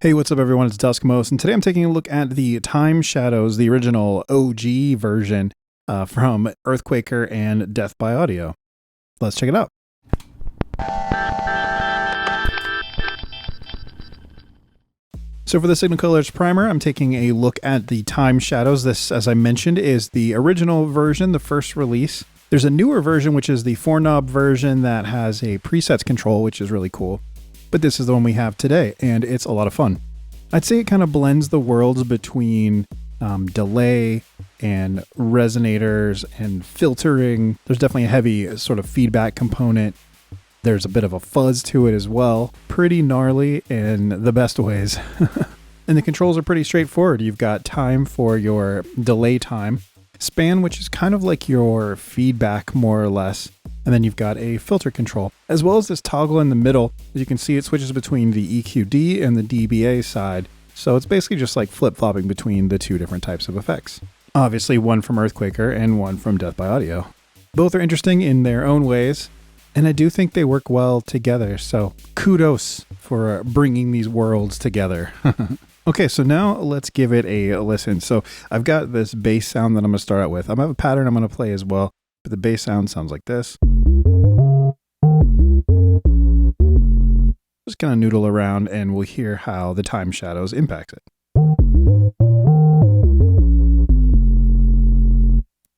Hey, what's up everyone? It's Duskmos, and today I'm taking a look at the Time Shadows, the original OG version from Earthquaker and Death by Audio. Let's check it out. So for the Signal Colors primer, I'm taking a look at the Time Shadows. This, as I mentioned, is the original version, the first release. There's a newer version, which is the 4-knob version that has a presets control, which is really cool. But this is the one we have today, and it's a lot of fun. I'd say it kind of blends the worlds between delay and resonators and filtering. There's definitely a heavy sort of feedback component. There's a bit of a fuzz to it as well. Pretty gnarly in the best ways. And the controls are pretty straightforward. You've got time for your delay time, span, which is kind of like your feedback more or less. And then you've got a filter control, as well as this toggle in the middle. As you can see, it switches between the EQD and the DBA side. So it's basically just like flip-flopping between the two different types of effects. Obviously, one from Earthquaker and one from Death by Audio. Both are interesting in their own ways, and I do think they work well together. So kudos for bringing these worlds together. Okay, so now let's give it a listen. So I've got this bass sound that I'm going to start out with. I have a pattern I'm going to play as well, but the bass sound sounds like this. Just kind of noodle around and we'll hear how the Time Shadows impacts it.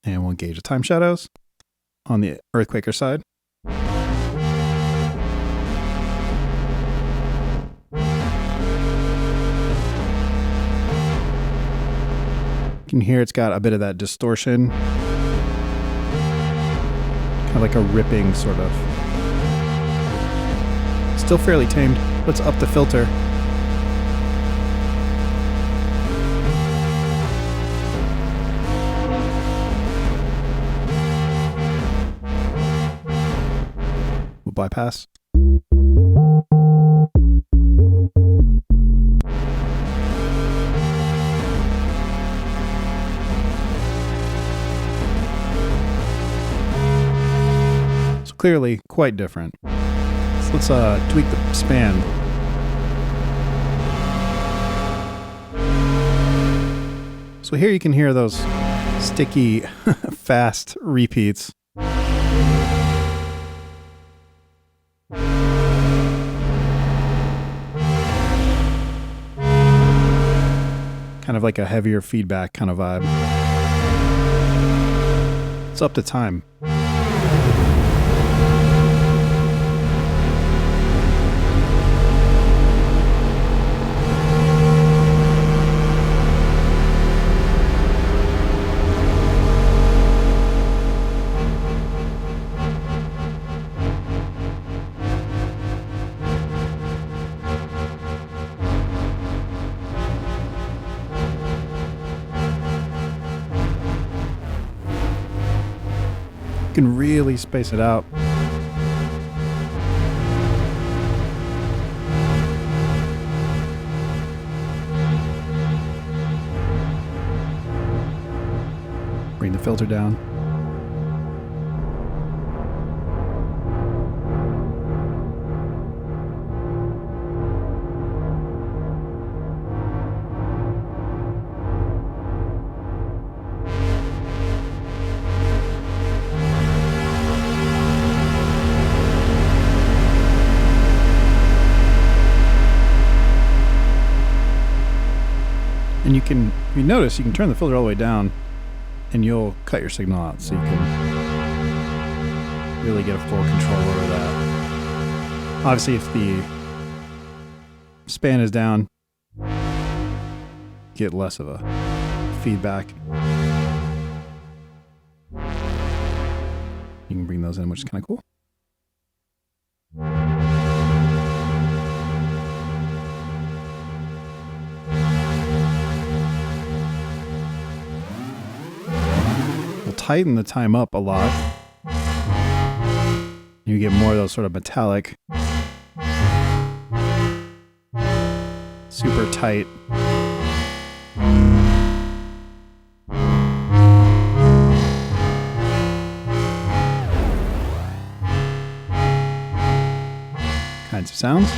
And we'll engage the Time Shadows on the Earthquaker side. You can hear it's got a bit of that distortion. Kind of like a ripping sort of. Still fairly tamed. Let's up the filter. We'll bypass. So clearly quite different. Let's tweak the span. So here you can hear those sticky, fast repeats. Kind of like a heavier feedback kind of vibe. It's up to time. You can really space it out. Bring the filter down. And you notice you can turn the filter all the way down and you'll cut your signal out so you can really get a full control over that. Obviously, if the span is down, get less of a feedback. You can bring those in, which is kind of cool. Tighten the time up a lot. You get more of those sort of metallic, super tight. kinds of sounds.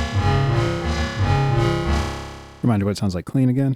Remind you what it sounds like clean again.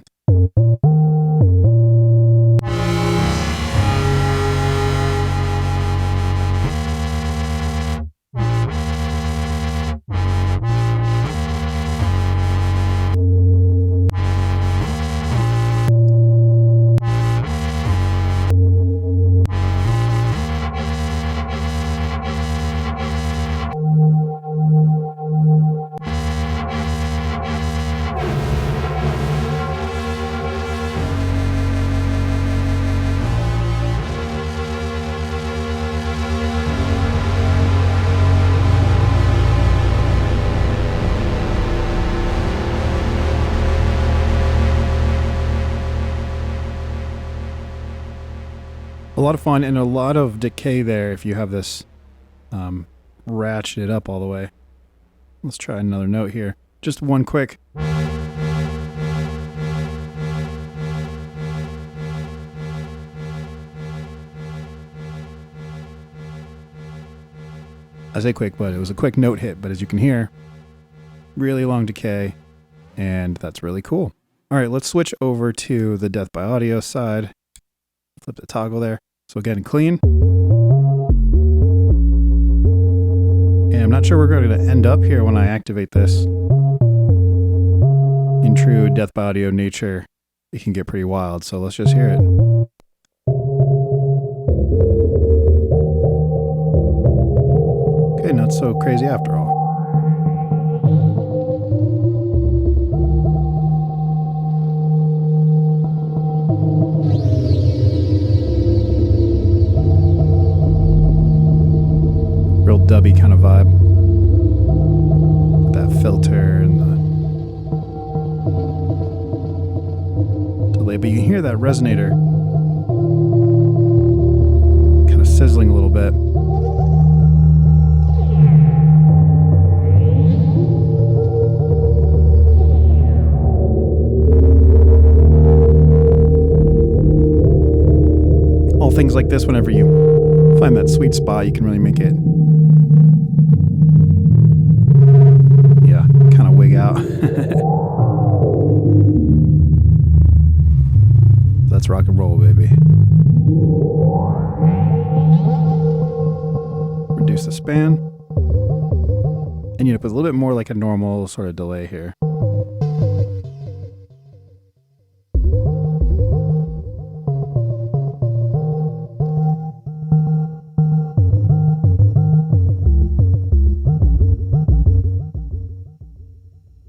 A lot of fun and a lot of decay there if you have this ratcheted up all the way. Let's try another note here. Just one quick. I say quick, but it was a quick note hit, but as you can hear, really long decay, and that's really cool. All right, let's switch over to the Death by Audio side. Flip the toggle there. So again, clean. And I'm not sure we're going to end up here when I activate this. In true Death by Audio nature, it can get pretty wild, so let's just hear it. Okay, not so crazy after all. Real dubby kind of vibe. With that filter and the delay, but you can hear that resonator kind of sizzling a little bit. All things like this, whenever you find that sweet spot, you can really make it kind of wig out. That's rock and roll, baby. Reduce the span. And you know, put a little bit more like a normal sort of delay here.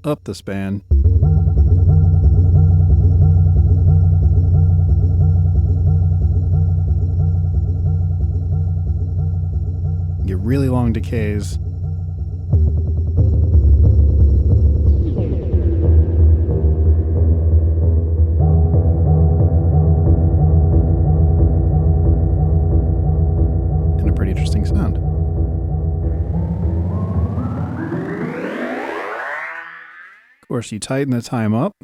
Up the span. Get really long decays. And a pretty interesting sound. Of course, you tighten the time up.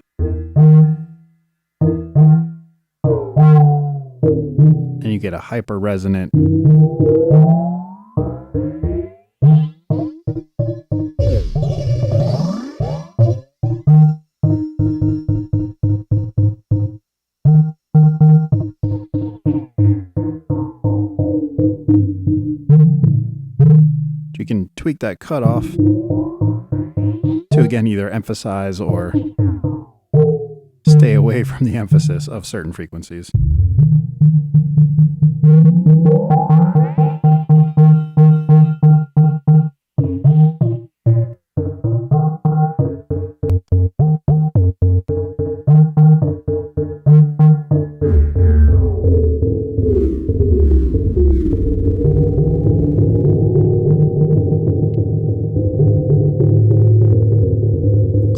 And you get a hyper resonant. You can tweak that cutoff to again either emphasize or stay away from the emphasis of certain frequencies.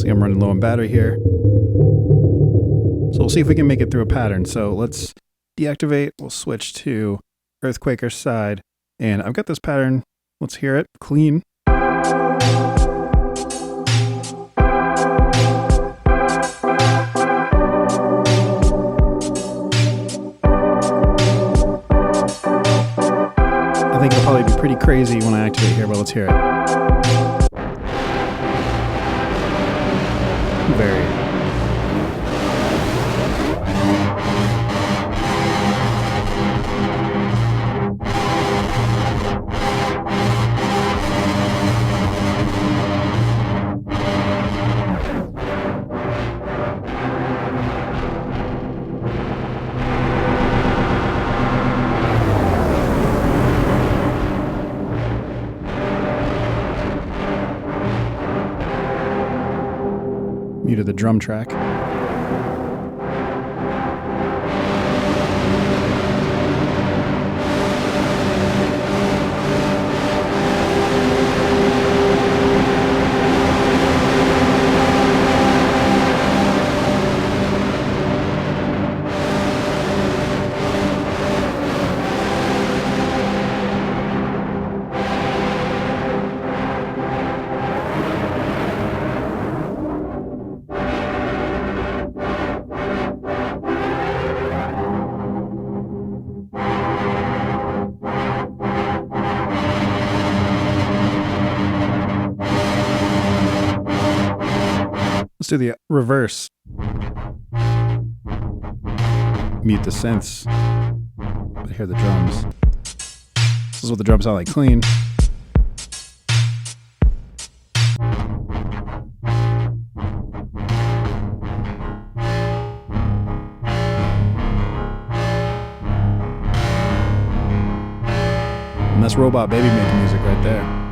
I'm running low on battery here. So we'll see if we can make it through a pattern. So let's deactivate. We'll switch to Earthquaker side. And I've got this pattern. Let's hear it. Clean. I think it'll probably be pretty crazy when I activate here, but let's hear it. Very Muted the drum track. Let's do the reverse. Mute the synths. But hear the drums. This is what the drums sound like clean. And that's Robot Baby making music right there.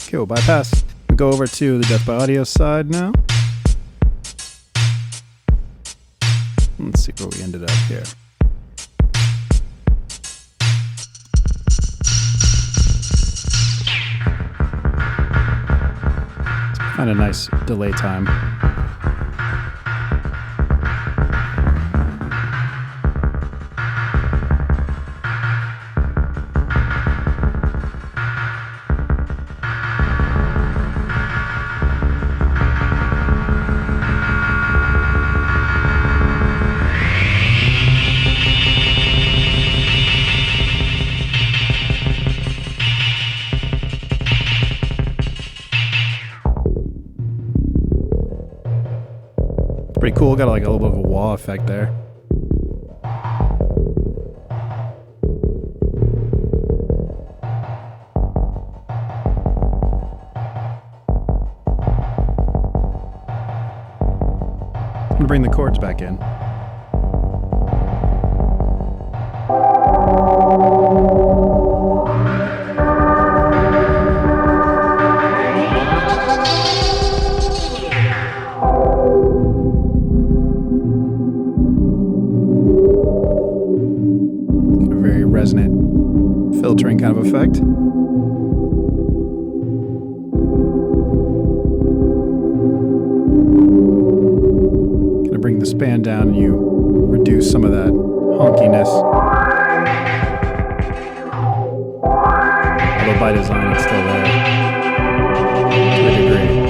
Okay, we'll bypass. We'll go over to the Death by Audio side now. Let's see where we ended up here. Kind of nice delay time. Pretty cool, got like a little bit of a wah effect there. I'm gonna bring the chords back in. Resonant filtering kind of effect. Gonna bring the span down and you reduce some of that honkiness. Although by design it's still there to a degree.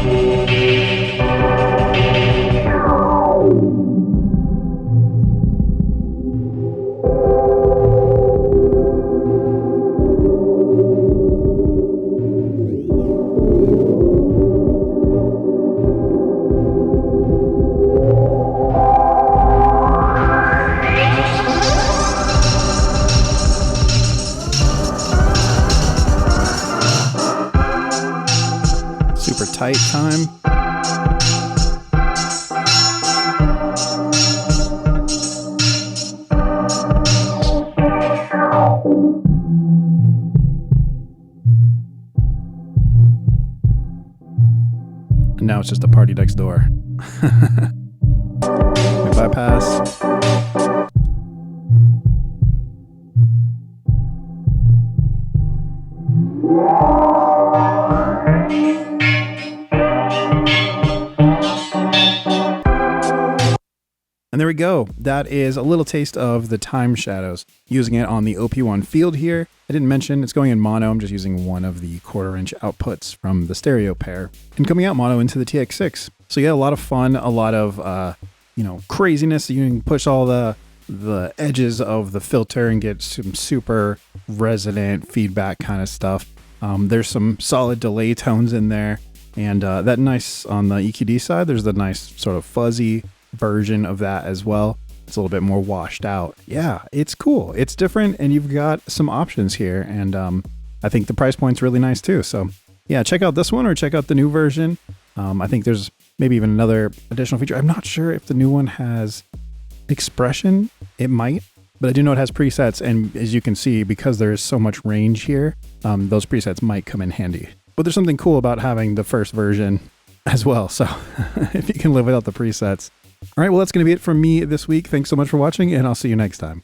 Super tight time. And now it's just a party next door. We bypass. And there we go. That is a little taste of the Time Shadows. Using it on the OP-1 field here. I didn't mention it's going in mono. I'm just using one of the 1/4" outputs from the stereo pair and coming out mono into the TX6. So yeah, a lot of fun, a lot of craziness. You can push all the edges of the filter and get some super resonant feedback kind of stuff. There's some solid delay tones in there, and that nice on the EQD side. There's the nice sort of fuzzy version of that as well. It's a little bit more washed out. Yeah, it's cool. It's different, and you've got some options here, and I think the price point's really nice too. So yeah, check out this one or check out the new version. I think there's maybe even another additional feature. I'm not sure if the new one has expression. It might, but I do know it has presets. And as you can see, because there is so much range here, those presets might come in handy. But there's something cool about having the first version as well. So if you can live without the presets. All right, well, that's going to be it from me this week. Thanks so much for watching, and I'll see you next time.